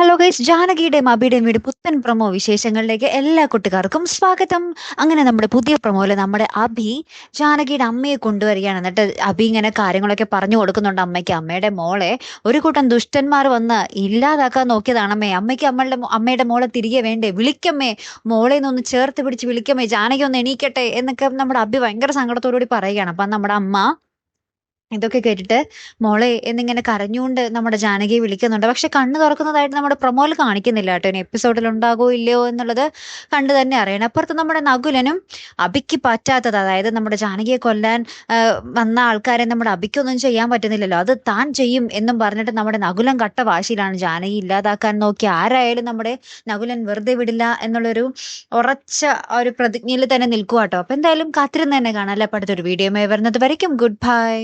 Hello guys, ജാനകിയുടെയും അബിയുടെയും വീട് പുത്തൻ promo വിശേഷങ്ങളിലേക്ക് എല്ലാ കുട്ടികാർക്കും സ്വാഗതം. അങ്ങനെ നമ്മുടെ പുതിയ പ്രൊമോയില് നമ്മുടെ അബി ജാനകിയുടെ അമ്മയെ കൊണ്ടുവരികയാണ്. എന്നിട്ട് അബി ഇങ്ങനെ കാര്യങ്ങളൊക്കെ പറഞ്ഞു കൊടുക്കുന്നുണ്ട് അമ്മയ്ക്ക്. അമ്മയുടെ മോളെ ഒരു കൂട്ടം ദുഷ്ടന്മാർ വന്ന് ഇല്ലാതാക്കാൻ നോക്കിയതാണ് അമ്മേ. അമ്മയ്ക്ക് അമ്മയുടെ മോളെ തിരികെ വേണ്ടേ? വിളിക്കമ്മേ, മോളെ ഒന്ന് ചേർത്ത് പിടിച്ച് വിളിക്കമ്മേ, ജാനകി ഒന്ന് എണീക്കട്ടെ എന്നൊക്കെ നമ്മുടെ അബി ഭയങ്കര സങ്കടത്തോടുകൂടി പറയുകയാണ്. അപ്പൊ നമ്മുടെ അമ്മ ഇതൊക്കെ കേട്ടിട്ട് മോളെ എന്നിങ്ങനെ കരഞ്ഞുകൊണ്ട് നമ്മുടെ ജാനകിയെ വിളിക്കുന്നുണ്ട്. പക്ഷെ കണ്ണ് തുറക്കുന്നതായിട്ട് നമ്മുടെ പ്രൊമോയിൽ കാണിക്കുന്നില്ല കേട്ടോ. ഇനി എപ്പിസോഡിൽ ഉണ്ടാകോ ഇല്ലയോ എന്നുള്ളത് കണ്ടു തന്നെ അറിയണം. അപ്പുറത്ത് നമ്മുടെ നകുലനും അബിക്ക് പറ്റാത്തത്, അതായത് നമ്മുടെ ജാനകിയെ കൊല്ലാൻ വന്ന ആൾക്കാരെ നമ്മുടെ അബിക്കൊന്നും ചെയ്യാൻ പറ്റുന്നില്ലല്ലോ, അത് താൻ ചെയ്യും എന്നും പറഞ്ഞിട്ട് നമ്മുടെ നകുലൻ കട്ട വാശിയിലാണ്. ജാനകി ഇല്ലാതാക്കാൻ നോക്കി ആരായാലും നമ്മുടെ നകുലൻ വെറുതെ വിടില്ല എന്നുള്ളൊരു ഉറച്ച ഒരു പ്രതിജ്ഞയിൽ തന്നെ നിൽക്കുക കേട്ടോ. അപ്പൊ എന്തായാലും കാത്തിരുന്ന് തന്നെ കാണാം. അല്ലെ, അടുത്തൊരു വീഡിയോ വരുന്നത് വരയ്ക്കും. Good bye.